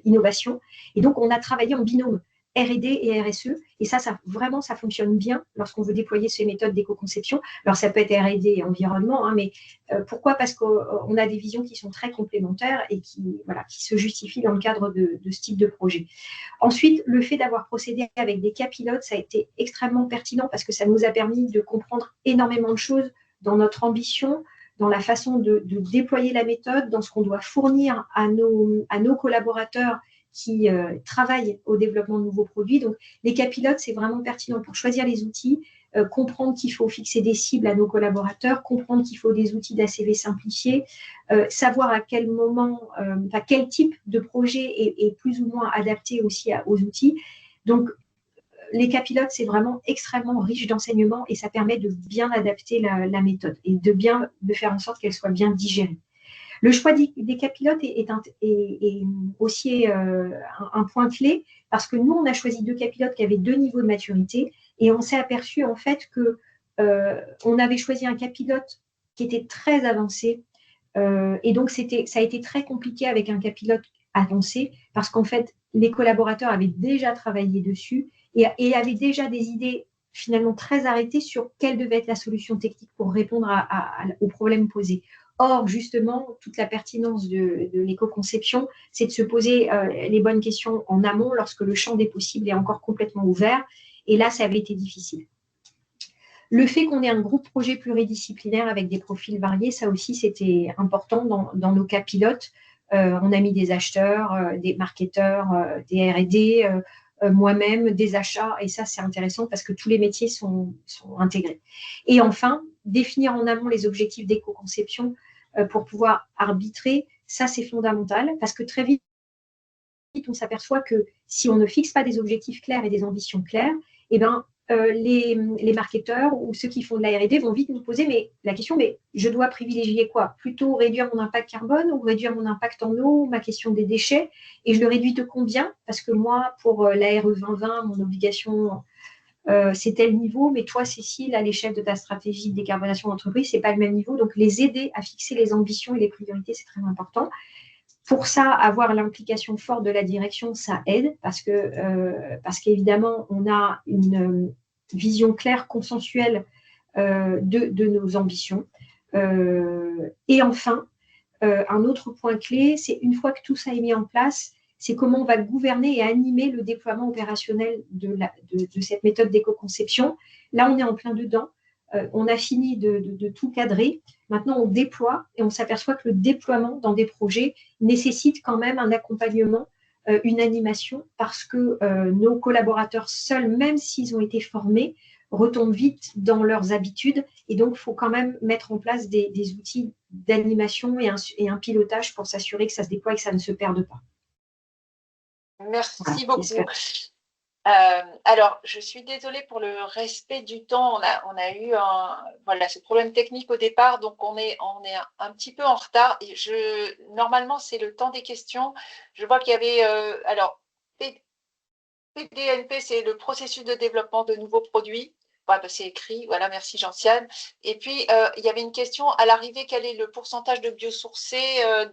innovation. Et donc, on a travaillé en binôme R&D et RSE. Et ça vraiment, ça fonctionne bien lorsqu'on veut déployer ces méthodes d'éco-conception. Alors, ça peut être R&D et environnement, hein, mais pourquoi? Parce qu'on a des visions qui sont très complémentaires et qui se justifient dans le cadre de ce type de projet. Ensuite, le fait d'avoir procédé avec des cas pilotes, ça a été extrêmement pertinent parce que ça nous a permis de comprendre énormément de choses dans notre ambition, dans la façon de déployer la méthode, dans ce qu'on doit fournir à nos collaborateurs qui travaillent au développement de nouveaux produits. Donc, les cas pilotes, c'est vraiment pertinent pour choisir les outils, comprendre qu'il faut fixer des cibles à nos collaborateurs, comprendre qu'il faut des outils d'ACV simplifiés, savoir à quel moment, quel type de projet est plus ou moins adapté aussi aux outils. Donc, les cas pilotes, c'est vraiment extrêmement riche d'enseignements et ça permet de bien adapter la méthode et de faire en sorte qu'elle soit bien digérée. Le choix des cas pilotes est aussi un point clé parce que nous, on a choisi 2 cas pilotes qui avaient 2 niveaux de maturité et on s'est aperçu en fait que on avait choisi un cas pilote qui était très avancé et donc ça a été très compliqué avec un cas pilote avancé parce qu'en fait, les collaborateurs avaient déjà travaillé dessus et avaient déjà des idées finalement très arrêtées sur quelle devait être la solution technique pour répondre aux problèmes posés. Or, justement, toute la pertinence de l'éco-conception, c'est de se poser les bonnes questions en amont lorsque le champ des possibles est encore complètement ouvert. Et là, ça avait été difficile. Le fait qu'on ait un groupe projet pluridisciplinaire avec des profils variés, ça aussi, c'était important dans nos cas pilotes. On a mis des acheteurs, des marketeurs, des R&D, moi-même, des achats, et ça, c'est intéressant parce que tous les métiers sont intégrés. Et enfin, définir en amont les objectifs d'éco-conception pour pouvoir arbitrer, ça, c'est fondamental parce que très vite, on s'aperçoit que si on ne fixe pas des objectifs clairs et des ambitions claires, eh ben, les marketeurs ou ceux qui font de la R&D vont vite nous poser la question, mais je dois privilégier quoi? Plutôt réduire mon impact carbone ou réduire mon impact en eau, ma question des déchets, et je le réduis de combien? Parce que moi, pour la RE 2020, mon obligation, c'est tel niveau, mais toi, Cécile, à l'échelle de ta stratégie de décarbonation d'entreprise, ce n'est pas le même niveau. Donc, les aider à fixer les ambitions et les priorités, c'est très important. Pour ça, avoir l'implication forte de la direction, ça aide parce qu'évidemment, on a une vision claire, consensuelle de nos ambitions. Et enfin, un autre point clé, c'est une fois que tout ça est mis en place, c'est comment on va gouverner et animer le déploiement opérationnel de cette méthode d'éco-conception. Là, on est en plein dedans. On a fini de tout cadrer. Maintenant, on déploie et on s'aperçoit que le déploiement dans des projets nécessite quand même un accompagnement, une animation, parce que nos collaborateurs seuls, même s'ils ont été formés, retombent vite dans leurs habitudes. Et donc, il faut quand même mettre en place des outils d'animation et un pilotage pour s'assurer que ça se déploie et que ça ne se perde pas. Merci beaucoup. Alors, je suis désolée pour le respect du temps. On a eu ce problème technique au départ, donc on est un petit peu en retard. Et normalement, c'est le temps des questions. Je vois qu'il y avait PDNP, c'est le processus de développement de nouveaux produits. C'est écrit, voilà, merci Gentiane. Et puis, il y avait une question, à l'arrivée, quel est le pourcentage de biosourcés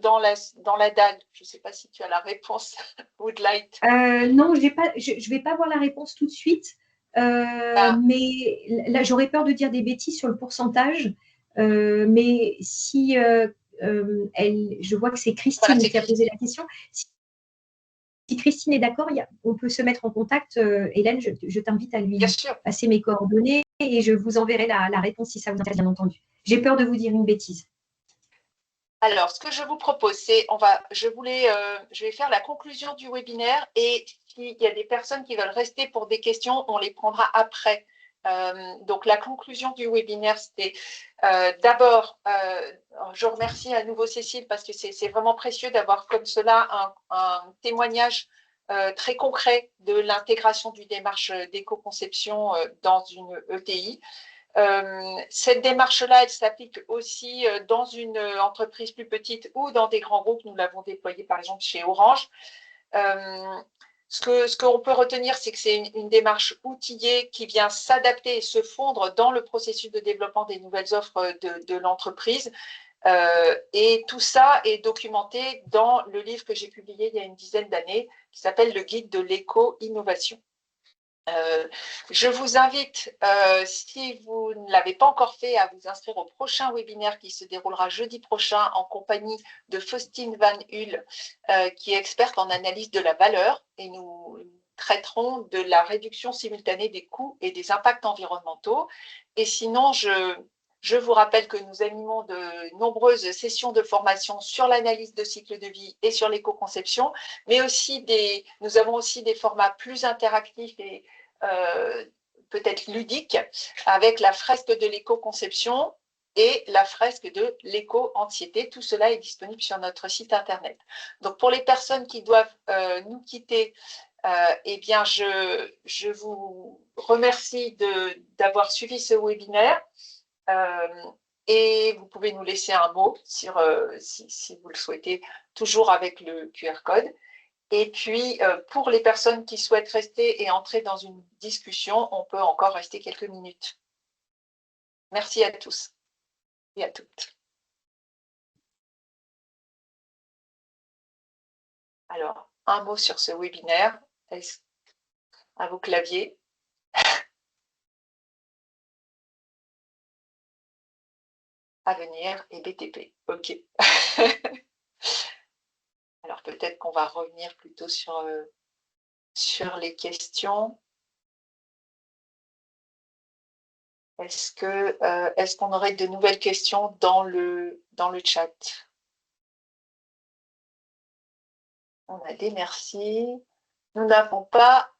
dans la dalle? Je ne sais pas si tu as la réponse, Woodlight. Non, je ne vais pas voir la réponse tout de suite, mais là, j'aurais peur de dire des bêtises sur le pourcentage. Mais si je vois que c'est Christine qui a posé la question. Si Christine est d'accord, on peut se mettre en contact. Hélène, je t'invite à lui passer mes coordonnées et je vous enverrai la réponse si ça vous intéresse, bien entendu. J'ai peur de vous dire une bêtise. Alors, ce que je vous propose, c'est, je vais faire la conclusion du webinaire et s'il y a des personnes qui veulent rester pour des questions, on les prendra après. Donc, la conclusion du webinaire, c'était d'abord, je remercie à nouveau Cécile parce que c'est vraiment précieux d'avoir comme cela un témoignage très concret de l'intégration d'une démarche d'éco-conception dans une ETI. Cette démarche-là, elle s'applique aussi dans une entreprise plus petite ou dans des grands groupes. Nous l'avons déployée par exemple chez Orange. Ce qu'on peut retenir, c'est que c'est une démarche outillée qui vient s'adapter et se fondre dans le processus de développement des nouvelles offres de l'entreprise. Et tout ça est documenté dans le livre que j'ai publié il y a une dizaine d'années qui s'appelle « Le guide de l'éco-innovation ». Je vous invite, si vous ne l'avez pas encore fait, à vous inscrire au prochain webinaire qui se déroulera jeudi prochain en compagnie de Faustine Van Hul, qui est experte en analyse de la valeur, et nous traiterons de la réduction simultanée des coûts et des impacts environnementaux. Et sinon, je vous rappelle que nous animons de nombreuses sessions de formation sur l'analyse de cycle de vie et sur l'éco-conception, mais aussi nous avons aussi des formats plus interactifs et peut-être ludiques, avec la fresque de l'éco-conception et la fresque de l'éco-anxiété. Tout cela est disponible sur notre site internet. Donc pour les personnes qui doivent nous quitter, eh bien je vous remercie d'avoir suivi ce webinaire. Et vous pouvez nous laisser un mot si vous le souhaitez, toujours avec le QR code. Et puis, pour les personnes qui souhaitent rester et entrer dans une discussion, on peut encore rester quelques minutes. Merci à tous et à toutes. Alors, un mot sur ce webinaire. À vos claviers. Avenir et BTP. OK. Alors, peut-être qu'on va revenir plutôt sur les questions. Est-ce qu'on aurait de nouvelles questions dans le chat? On a des merci. Nous n'avons pas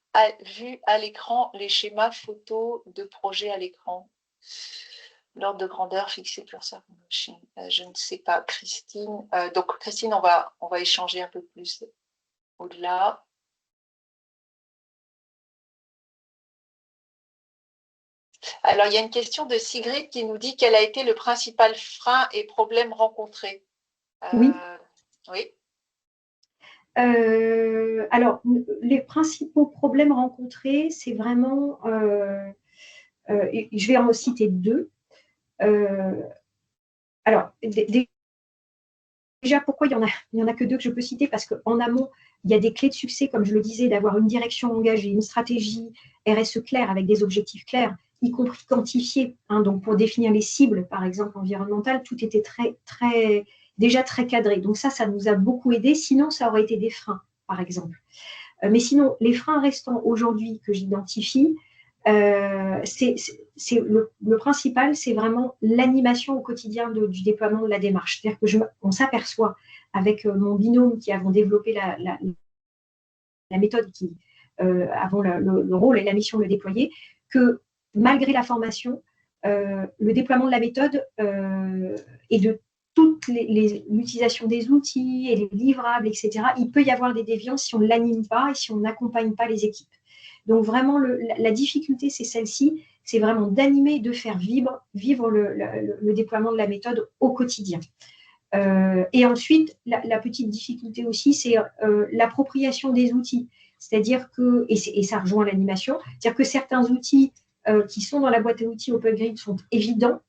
vu à l'écran les schémas photos de projet à l'écran. L'ordre de grandeur fixé pour ça. Je ne sais pas, Christine. Donc, Christine, on va échanger un peu plus au-delà. Alors, il y a une question de Sigrid qui nous dit quel a été le principal frein et problème rencontré. Oui. Oui. Alors, les principaux problèmes rencontrés, c'est vraiment, je vais en citer deux. Alors, déjà, pourquoi il y en a que deux que je peux citer? Parce qu'en amont, il y a des clés de succès, comme je le disais, d'avoir une direction engagée, une stratégie RSE claire avec des objectifs clairs, y compris quantifiés. Hein, donc, pour définir les cibles, par exemple, environnementales, tout était déjà très cadré. Donc ça nous a beaucoup aidé. Sinon, ça aurait été des freins, par exemple. Mais sinon, les freins restants aujourd'hui que j'identifie, le principal, c'est vraiment l'animation au quotidien du déploiement de la démarche. C'est-à-dire qu'on s'aperçoit avec mon binôme qui avons développé la méthode qui, avant le rôle et la mission de le déployer, que malgré la formation, le déploiement de la méthode et de toute l'utilisation des outils et les livrables, etc., il peut y avoir des déviances si on ne l'anime pas et si on n'accompagne pas les équipes. Donc vraiment, la difficulté, c'est celle-ci, c'est vraiment d'animer et de faire vivre le déploiement de la méthode au quotidien. Et ensuite, la petite difficulté aussi, c'est l'appropriation des outils. C'est-à-dire que, et ça rejoint l'animation, c'est-à-dire que certains outils qui sont dans la boîte à outils Open Grid sont évidents,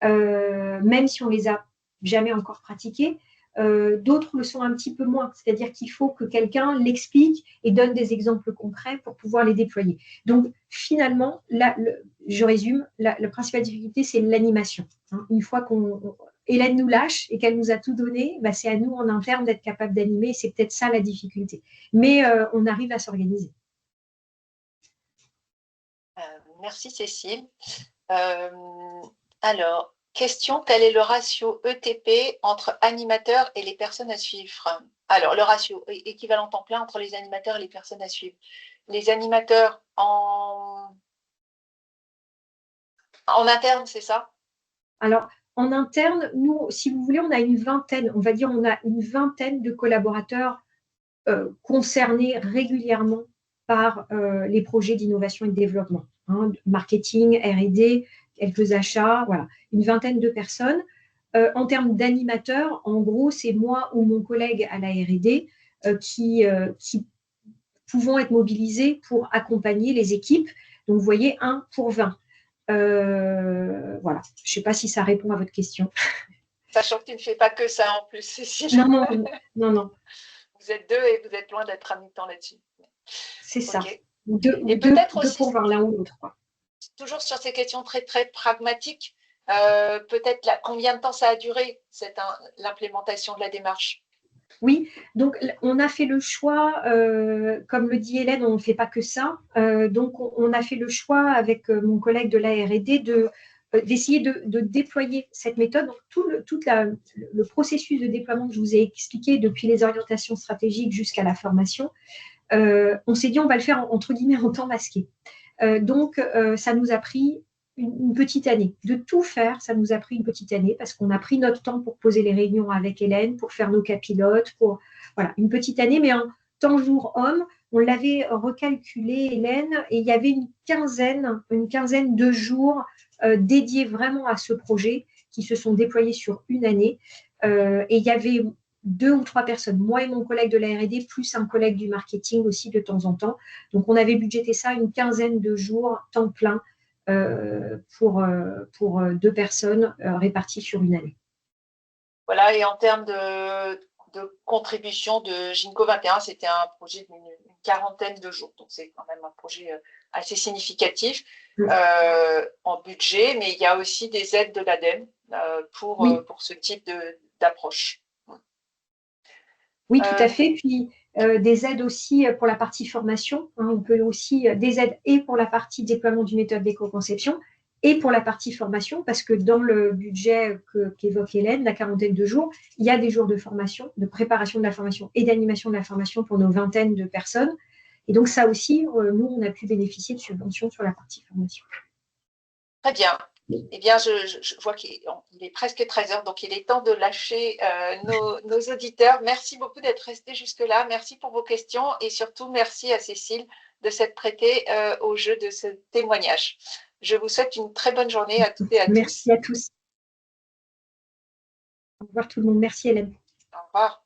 même si on les a jamais encore pratiqués. D'autres le sont un petit peu moins, c'est-à-dire qu'il faut que quelqu'un l'explique et donne des exemples concrets pour pouvoir les déployer. Donc finalement, je résume, la principale difficulté, c'est l'animation. Hein. Une fois Hélène nous lâche et qu'elle nous a tout donné, bah, c'est à nous en interne d'être capable d'animer, c'est peut-être ça la difficulté. Mais on arrive à s'organiser. Merci Cécile. Alors, question, quel est le ratio ETP entre animateurs et les personnes à suivre? Alors, le ratio équivalent temps plein entre les animateurs et les personnes à suivre. Les animateurs en interne, c'est ça? Alors, en interne, nous, si vous voulez, on a une vingtaine de collaborateurs concernés régulièrement par les projets d'innovation et de développement. Hein, marketing, R&D, quelques achats, voilà, une vingtaine de personnes. En termes d'animateurs, en gros, c'est moi ou mon collègue à la R&D qui pouvons être mobilisés pour accompagner les équipes. Donc, vous voyez, 1 pour 20. Voilà, je ne sais pas si ça répond à votre question. Sachant que tu ne fais pas que ça en plus, Cécile. Non. Vous êtes deux et vous êtes loin d'être à mi-temps là-dessus. C'est ça. Et peut-être deux aussi, pour voir l'un ou l'autre. toujours sur ces questions très, très pragmatiques, peut-être combien de temps ça a duré, l'implémentation de la démarche? Oui, donc on a fait le choix, comme le dit Hélène, on ne fait pas que ça. Donc on a fait le choix avec mon collègue de la R&D d'essayer de déployer cette méthode. Donc tout le processus de déploiement que je vous ai expliqué, depuis les orientations stratégiques jusqu'à la formation, on s'est dit on va le faire entre guillemets en temps masqué. Donc ça nous a pris une petite année. De tout faire, ça nous a pris une petite année parce qu'on a pris notre temps pour poser les réunions avec Hélène, pour faire nos cas pilotes, voilà, une petite année, mais en temps jour homme, on l'avait recalculé, Hélène, et il y avait une quinzaine de jours dédiés vraiment à ce projet qui se sont déployés sur une année. Et il y avait 2 ou 3 personnes, moi et mon collègue de la R&D, plus un collègue du marketing aussi de temps en temps. Donc, on avait budgété ça une quinzaine de jours, temps plein, pour 2 personnes réparties sur une année. Voilà, et en termes de contribution de Ginkgo 21, c'était un projet d'une quarantaine de jours. Donc, c'est quand même un projet assez significatif en budget, mais il y a aussi des aides de l'ADEME pour ce type d'approche. Oui, tout à fait. Puis des aides aussi pour la partie formation. On peut aussi des aides et pour la partie déploiement d'une méthode d'éco-conception et pour la partie formation, parce que dans le budget qu'évoque Hélène, la quarantaine de jours, il y a des jours de formation, de préparation de la formation et d'animation de la formation pour nos vingtaines de personnes. Et donc ça aussi, nous, on a pu bénéficier de subventions sur la partie formation. Très bien. Eh bien, je vois qu'il est presque 13 heures, donc il est temps de lâcher nos auditeurs. Merci beaucoup d'être restés jusque-là. Merci pour vos questions et surtout, merci à Cécile de s'être prêtée au jeu de ce témoignage. Je vous souhaite une très bonne journée à toutes et à tous. Merci à tous. Au revoir tout le monde. Merci Hélène. Au revoir.